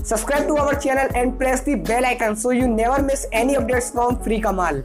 Subscribe to our channel and press the bell icon so you never miss any updates from Free Kamal.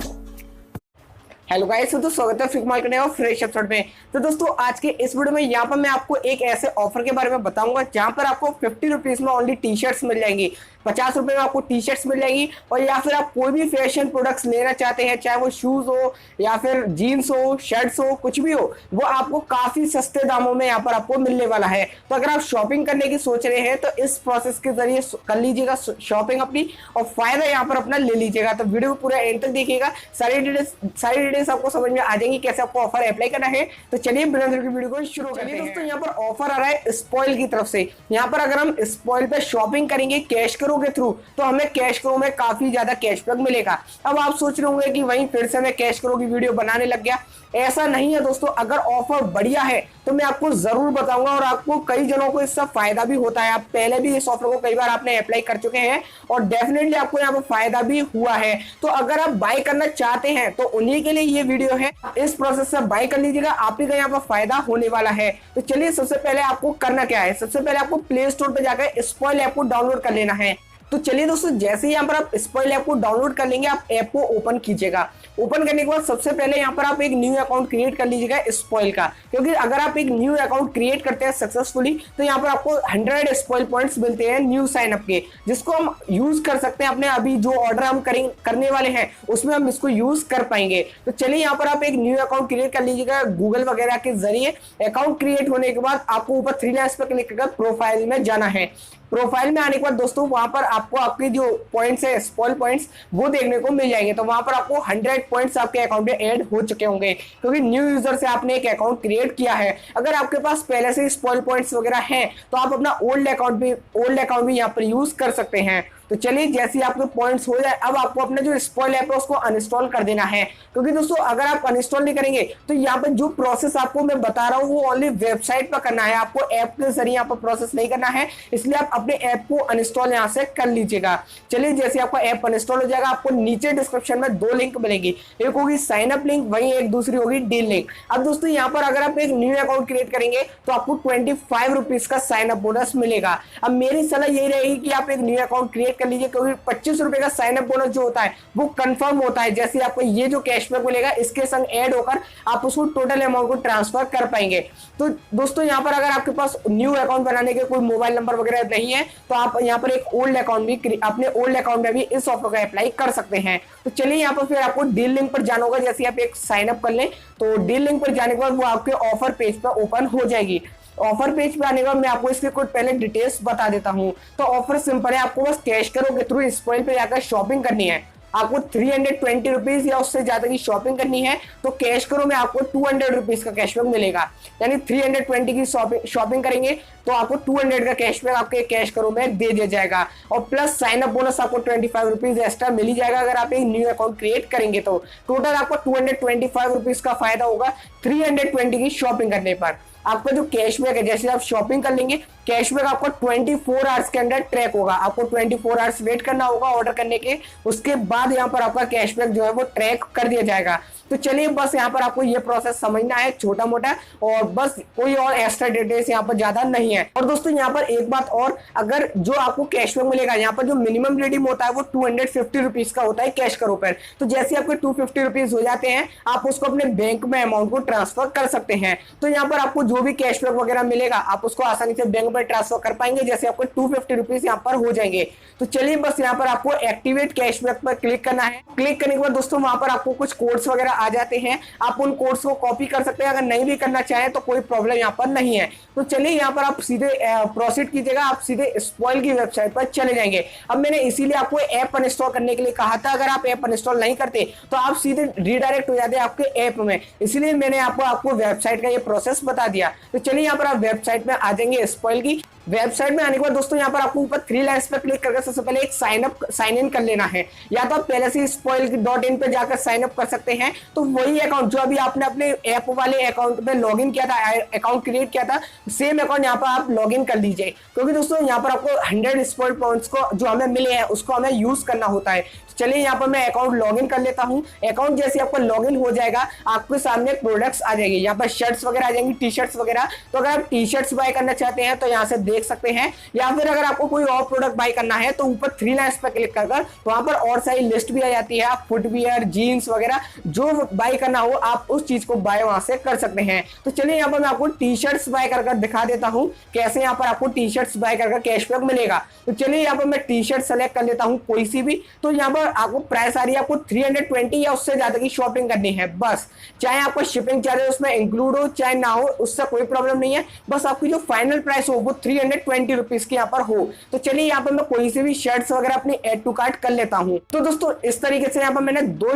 Hello guys, तो स्वागत है free कमाल के नए fresh episode में। तो दोस्तों आज के इस वीडियो में यहाँ पर मैं आपको एक ऐसे ऑफर के बारे में बताऊंगा जहाँ पर आपको 50 रुपीज में ओनली टी शर्ट्स मिल जाएंगी। 50 रुपए में आपको टी शर्ट्स मिल जाएंगी। और या फिर आप कोई भी फैशन प्रोडक्ट्स लेना चाहते हैं, चाहे वो शूज हो या फिर जीन्स हो, शर्ट्स हो, कुछ भी हो, वो आपको काफी सस्ते दामों में यहाँ पर आपको मिलने वाला है। तो अगर आप शॉपिंग करने की सोच रहे हैं तो इस प्रोसेस के जरिए कर लीजिएगा शॉपिंग अपनी और फायदा यहाँ पर अपना ले लीजिएगा। तो वीडियो को पूरा एंड तक देखिएगा, सारी डिटेल्स आपको समझ में आ जाएंगी कैसे आपको ऑफर अप्लाई करना है। तो चलिए बिना देर के वीडियो को शुरू करते हैं। दोस्तों यहाँ पर ऑफर आ रहा है स्पॉइल की तरफ से। यहाँ पर अगर हम स्पॉइल पे शॉपिंग करेंगे कैश करो के थ्रू तो हमें कैश करो में काफी ज्यादा कैशबैक मिलेगा। अब आप सोच रहे होंगे कि वहीं फिर से मैं कैश करो की वीडियो बनाने लग गया। ऐसा नहीं है दोस्तों, अगर ऑफर बढ़िया है तो मैं आपको जरूर बताऊंगा और आपको कई जनों को इससे फायदा भी होता है। आप पहले भी इस ऑफर को कई बार आपने अप्लाई कर चुके हैं और डेफिनेटली आपको यहाँ पर फायदा भी हुआ है। तो अगर आप बाय करना चाहते हैं तो उन्हीं के लिए ये वीडियो है। इस प्रोसेस से बाय कर लीजिएगा, आप ही का यहाँ पर फायदा होने वाला है। तो चलिए सबसे पहले आपको करना क्या है, सबसे पहले आपको प्ले स्टोर पर जाकर स्पॉइल ऐप को डाउनलोड कर लेना है। तो चलिए दोस्तों, जैसे ही यहाँ पर आप स्पॉइल ऐप को डाउनलोड कर लेंगे, आप ऐप को ओपन कीजिएगा। ओपन करने के बाद सबसे पहले यहाँ पर आप एक न्यू अकाउंट क्रिएट कर लीजिएगा स्पॉइल का, क्योंकि अगर आप एक न्यू अकाउंट क्रिएट करते हैं सक्सेसफुली तो यहाँ पर आपको 100 स्पॉइल पॉइंट्स मिलते हैं न्यू साइन अप के, जिसको हम यूज कर सकते हैं अपने अभी जो ऑर्डर हम करने वाले हैं उसमें हम इसको यूज कर पाएंगे। तो चलिए यहाँ पर आप एक न्यू अकाउंट क्रिएट कर लीजिएगा गूगल वगैरह के जरिए। अकाउंट क्रिएट होने के बाद आपको ऊपर 3 लाइन्स पर क्लिक करके प्रोफाइल में जाना है। प्रोफाइल में आने के बाद दोस्तों वहां पर आपको आपके जो पॉइंट्स है स्पॉइल पॉइंट्स वो देखने को मिल जाएंगे। तो वहां पर आपको 100 पॉइंट्स आपके अकाउंट में ऐड हो चुके होंगे, क्योंकि न्यू यूजर से आपने एक अकाउंट क्रिएट किया है। अगर आपके पास पहले से स्पॉइल पॉइंट्स वगैरह हैं तो आप अपना ओल्ड अकाउंट भी यहाँ पर यूज कर सकते हैं। तो चलिए जैसे आपके पॉइंट्स हो जाए, अब आपको अपने जो स्पॉइल ऐप है उसको अनइंस्टॉल कर देना है, क्योंकि दोस्तों अगर आप अनइंस्टॉल नहीं करेंगे तो यहाँ पर जो प्रोसेस आपको मैं बता रहा हूँ वो ओनली वेबसाइट पर करना है, आपको ऐप के जरिए यहाँ पर प्रोसेस नहीं करना है। इसलिए आप अपने ऐप को अनइंस्टॉल यहाँ से कर लीजिएगा। चलिए जैसे आपका ऐप अनइंस्टॉल हो जाएगा, आपको नीचे डिस्क्रिप्शन में 2 लिंक मिलेंगी, एक होगी साइन अप लिंक, वहीं एक दूसरी होगी डील लिंक। अब दोस्तों यहाँ पर अगर आप एक न्यू अकाउंट क्रिएट करेंगे तो आपको 25 रुपीज का साइन अप बोनस मिलेगा। अब मेरी सलाह यही रहेगी कि आप एक न्यू अकाउंट क्रिएट कर लीजिए, क्योंकि 25 रुपए का साइन अप बोनस जो होता है वो कंफर्म होता है। जैसे आपको ये जो कैशबैक मिलेगा इसके संग ऐड होकर आप उसको टोटल अमाउंट को ट्रांसफर कर पाएंगे। तो दोस्तों यहाँ पर अगर आपके पास न्यू अकाउंट बनाने के कोई मोबाइल नंबर वगैरह नहीं है तो आप यहाँ पर एक ओल्ड अकाउंट भी अपने ओल्ड अकाउंट में भी इस ऑफर का अप्लाई कर सकते हैं। तो चलिए यहाँ पर फिर आपको डील लिंक पर जाना होगा। जैसे आप एक साइन अप कर लें तो डील लिंक पर जाने के बाद वो आपके ऑफर पेज पर ओपन हो जाएगी। ऑफर पेज पे आने के बाद मैं आपको इसके कुछ पहले डिटेल्स बता देता हूं। तो ऑफर सिंपल है, आपको बस कैश करो के थ्रू स्पॉइल पे जाकर शॉपिंग करनी है। आपको 320 रुपीज या उससे ज्यादा की शॉपिंग करनी है तो कैश करो में आपको 200 रुपीज का कैशबैक मिलेगा। यानी 320 की शॉपिंग करेंगे तो आपको 200 का कैशबैक आपके कैश करो में दे दिया जाएगा। और प्लस साइन अप बोनस आपको 25 रुपीज एक्स्ट्रा मिल ही जाएगा अगर आप एक न्यू अकाउंट क्रिएट करेंगे। तो टोटल आपको 225 रुपीज का फायदा होगा 320 की शॉपिंग करने पर। आपका जो कैशबैक है, जैसे आप शॉपिंग कर लेंगे कैशबैक आपको 24 आवर्स के अंदर ट्रैक होगा। आपको 24 आवर्स वेट करना होगा ऑर्डर करने के, उसके बाद यहाँ पर आपका कैशबैक जो है वो ट्रैक कर दिया जाएगा। तो चलिए बस यहाँ पर आपको ये प्रोसेस समझना है छोटा मोटा, और बस कोई और एक्स्ट्रा डिटेल्स यहाँ पर ज्यादा नहीं है। और दोस्तों यहाँ पर एक बात और, अगर जो आपको कैशबैक मिलेगा यहाँ पर जो मिनिमम रिडीम होता है वो 250 रुपीज का होता है कैश करो पर। तो जैसे आपके 250 रुपीज हो जाते हैं आप उसको अपने बैंक में अमाउंट को ट्रांसफर कर सकते हैं। तो यहाँ पर आपको जो भी कैशबैक वगैरह मिलेगा आप उसको आसानी से बैंक में ट्रांसफर कर पाएंगे। जैसे आपको 250 रुपीज यहाँ पर हो जाएंगे। तो चलिए बस यहाँ पर आपको एक्टिवेट कैशबैक पर क्लिक करना है। क्लिक करने के बाद दोस्तों वहां पर आपको कुछ कोड्स वगैरह आ जाते हैं, आप उन कोड्स को कॉपी कर सकते हैं। अगर नहीं भी करना चाहें तो कोई प्रॉब्लम यहाँ पर नहीं है। तो चलिए यहाँ पर आप सीधे प्रोसीड कीजिएगा, आप सीधे स्पॉइल की वेबसाइट पर चले जाएंगे। अब मैंने इसीलिए आपको ऐप अनइंस्टॉल करने के लिए कहा था, अगर आप ऐप अनइंस्टॉल नहीं करते तो आप सीधे रीडायरेक्ट हो जाते आपके ऐप में, इसीलिए मैंने आपको वेबसाइट का ये प्रोसेस बता दिया। तो चलिए यहाँ पर आप वेबसाइट में आ जाएंगे स्पॉइल की। वेबसाइट में आने के बाद दोस्तों यहाँ पर आपको ऊपर 3 लाइन्स पर क्लिक करके सबसे पहले एक साइन इन कर लेना है। या तो आप पहले से spoil.in पे जाकर साइन अप कर सकते हैं, तो वही अकाउंट जो अभी आपने अपने ऐप वाले अकाउंट में लॉग इन किया था, अकाउंट क्रिएट किया था, सेम अकाउंट यहाँ पर आप लॉग इन कर लीजिए। क्योंकि दोस्तों यहाँ पर आपको 100 स्पॉइल पॉइंट्स को जो हमें मिले हैं उसको हमें यूज करना होता है। चलिए यहाँ पर मैं अकाउंट लॉगिन कर लेता हूँ। अकाउंट जैसे आपका लॉगिन हो जाएगा आपके सामने प्रोडक्ट्स आ जाएंगे, यहाँ पर शर्ट्स वगैरह आ जाएंगी, टी शर्ट्स वगैरह। तो अगर आप टी शर्ट्स बाय करना चाहते हैं तो यहाँ से देख सकते हैं, या फिर अगर आपको कोई और प्रोडक्ट बाय करना है तो ऊपर 3 लाइन्स पर क्लिक कर वहां पर और सारी लिस्ट भी आ जाती है। आप फुटवियर, जीन्स वगैरह जो बाय करना हो आप उस चीज को बाय वहां से कर सकते हैं। तो चलिए यहाँ पर मैं आपको टी शर्ट्स बाय कर दिखा देता हूँ कैसे यहाँ पर आपको टी शर्ट्स बाय कर कैशबैक मिलेगा। तो चलिए यहाँ पर मैं टी शर्ट सेलेक्ट कर लेता हूँ कोई सी भी। तो यहाँ पर आपको प्राइस आ रही है, आपको 320 या उससे ज्यादा की शॉपिंग करनी है बस। चाहे आपको शिपिंग चार्जेस उसमें इंक्लूड हो चाहे ना हो, उससे कोई प्रॉब्लम नहीं है, बस आपकी जो फाइनल प्राइस हो वो 320 रुपीज की यहाँ पर हो। तो चलिए यहाँ पर मैं कोई से भी शर्ट्स वगैरह अपनी एड टू कार्ट कर लेता हूँ। तो दोस्तों इस तरीके से यहाँ पर मैंने दो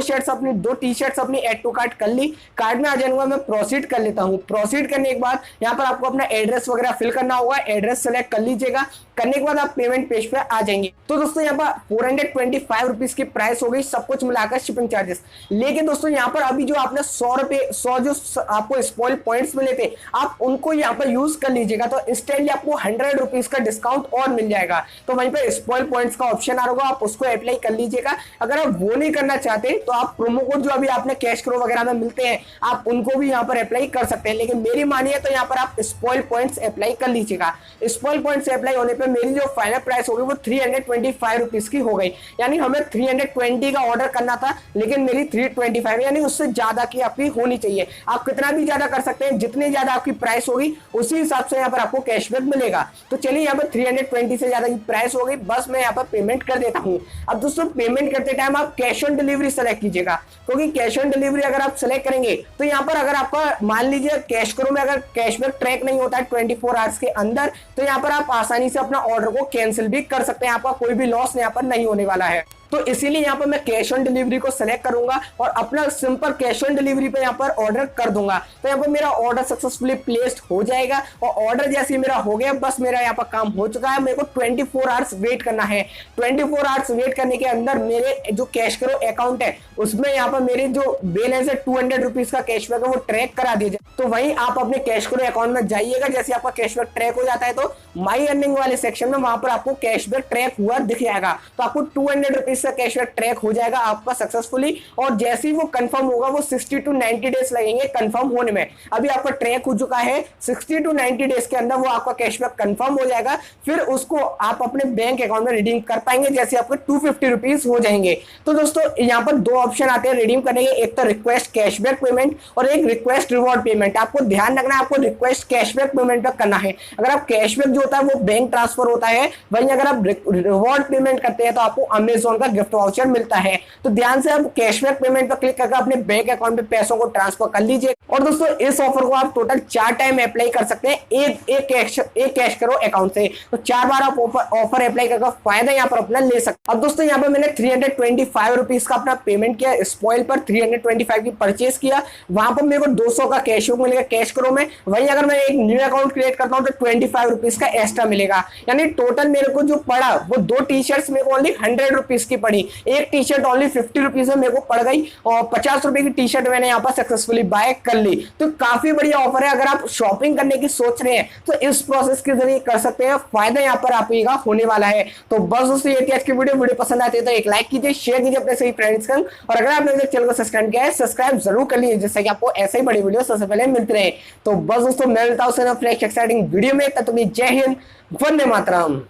टी शर्ट्स अपनी एड टू कार्ट कर ली। कार्ट में आ जाऊंगा, मैं प्रोसीड कर लेता हूँ। प्रोसीड करने के बाद यहाँ पर आपको अपना एड्रेस वगैरह फिल करना होगा, एड्रेस सेलेक्ट कर लीजिएगा। करने के बाद आप पेमेंट पेज पे आ जाएंगे। तो दोस्तों यहाँ पर 425 रुपीज की प्राइस हो गई, सब कुछ मिलाकर शिपिंग चार्जेस। लेकिन दोस्तों यहाँ पर अभी जो आपने 100 जो आपको स्पॉइल पॉइंट्स मिले थे आप उनको यहाँ पर यूज कर लीजिएगा, तो इंस्टेंटली आपको 100 रुपीज का डिस्काउंट और मिल जाएगा। तो वहीं पर स्पॉइल पॉइंट्स का ऑप्शन आ रहा, आप उसको अप्लाई कर लीजिएगा। अगर आप वो नहीं करना चाहते तो आप प्रोमो कोड जो अभी आपने कैश करो वगैरह में मिलते हैं आप उनको भी यहाँ पर अप्लाई कर सकते हैं। लेकिन मेरी मानिए तो यहाँ पर आप स्पॉइल पॉइंट्स अप्लाई कर लीजिएगा। स्पॉइल पॉइंट्स अप्लाई होने पर मेरी जो फाइनल प्राइस होगी वो 325 रुपीज की हो गई। यानी हमें 320 का ऑर्डर करना था लेकिन मेरी 325, यानी उससे ज्यादा की आपकी होनी चाहिए। आप कितना भी ज्यादा कर सकते हैं, जितनी ज्यादा आपकी प्राइस होगी उसी हिसाब से यहाँ पर आपको कैशबैक मिलेगा। तो चलिए यहाँ पर 320 से ज्यादा की प्राइस हो गई, बस मैं यहाँ पर पेमेंट कर देता हूँ। अब दोस्तों पेमेंट करते टाइम आप कैश ऑन डिलीवरी सेलेक्ट कीजिएगा, क्योंकि कैश ऑन डिलीवरी अगर आप सेलेक्ट करेंगे तो यहाँ पर अगर आपका मान लीजिए कैश करो में अगर कैशबैक ट्रैक नहीं होता है 24 आवर्स के अंदर, तो यहाँ पर आप आसानी से अपना ऑर्डर को कैंसिल भी कर सकते हैं। आपका कोई भी लॉस यहाँ पर नहीं होने वाला है। तो इसीलिए यहाँ पर मैं कैश ऑन डिलीवरी को सेलेक्ट करूंगा और अपना सिंपल कैश ऑन डिलीवरी पे यहाँ पर ऑर्डर कर दूंगा। तो यहाँ पर मेरा ऑर्डर सक्सेसफुली प्लेस्ड हो जाएगा और ऑर्डर जैसे मेरा हो गया, बस मेरा यहाँ पर काम हो चुका है। मेरे को 24 आवर्स वेट करना है। 24 आवर्स वेट करने के अंदर मेरे जो कैश करो अकाउंट है उसमें यहाँ पर मेरे जो बैलेंस है 200 रुपीज का कैशबैक है वो ट्रैक करा दीजिए। तो वहीं आप अपने कैश करो अकाउंट में जाइएगा, जैसे आपका कैशबैक ट्रैक हो जाता है तो माई अर्निंग वाले सेक्शन में वहां पर आपको कैशबैक ट्रैक हुआ दिख जाएगा। तो आपको 200 रुपीज का कैशबैक ट्रैक हो जाएगा आपका सक्सेसफुली, और जैसे ही वो कंफर्म होगा वो 60 to 90 डेज लगेंगे कंफर्म होने में। अभी आपका ट्रैक हो चुका है, 60 to 90 डेज के अंदर वो आपका कैशबैक कंफर्म हो जाएगा। फिर उसको आप अपने बैंक अकाउंट में रिडीम कर पाएंगे, जैसे आपके 250 रुपीज हो जाएंगे। तो दोस्तों यहाँ पर दो ऑप्शन आते हैं रिडीम करने के, एक तो रिक्वेस्ट कैशबैक पेमेंट और एक रिक्वेस्ट रिवॉर्ड पेमेंट। आपको ध्यान रखना है, आपको रिक्वेस्ट कैशबैक पेमेंट पर करना है। अगर आप कैशबैक जो होता है वो बैंक ट्रांसफर होता है, वहीं अगर आप रिवॉर्ड पेमेंट करते हैं तो आपको अमेजोन का गिफ्ट वाउचर मिलता है। तो ध्यान से आप कैशबैक पेमेंट पर क्लिक करके अपने बैंक अकाउंट में पैसों को ट्रांसफर कर लीजिए। और दोस्तों इस ऑफर को आप टोटल 4 टाइम अप्लाई कर सकते हैं एक कैश करो अकाउंट से। तो 4 बार आप ऑफर अप्लाई करके फायदा यहाँ पर अपना ले सकते। अब दोस्तों यहाँ पर मैंने 325 रुपीज का अपना पेमेंट किया, स्पॉइल पर 325 की परचेस किया, वहां पर मेरे को 200 का कैशबैक मिलेगा कैश करो में। वहीं अगर मैं एक न्यू अकाउंट क्रिएट करता हूँ तो 25 रुपीज का एक्स्ट्रा मिलेगा। यानी टोटल मेरे को जो पड़ा वो 2 टी शर्ट्स मेरे को ओनली 100 रुपीज की पड़ी, एक टी शर्ट ओनली 50 रुपीज में मेरे को पड़ गई और 50 रुपए की टी शर्ट मैंने यहाँ पर सक्सेसफुली बाय कर ली। तो काफी बढ़िया ऑफर है। अगर आप शॉपिंग करने की सोच रहे हैं तो इस प्रोसेस के जरिए कर सकते हैं, फायदा यहाँ पर आपका होने वाला है। तो बस दोस्तों ये थी आज की वीडियो पसंद आती है तो एक लाइक कीजिए, शेयर कीजिए अपने सभी फ्रेंड्स के, और अगर आपने चैनल को सब्सक्राइब किया है सब्सक्राइब जरूर कर लीजिए, जिससे कि आपको ऐसे ही बड़ी वीडियो सबसे पहले मिलती रहे। तो बस दोस्तों मैं मिलता हूँ फ्रेश एक्साइटिंग वीडियो में, तब तक जय हिंद, वंदे मातरम।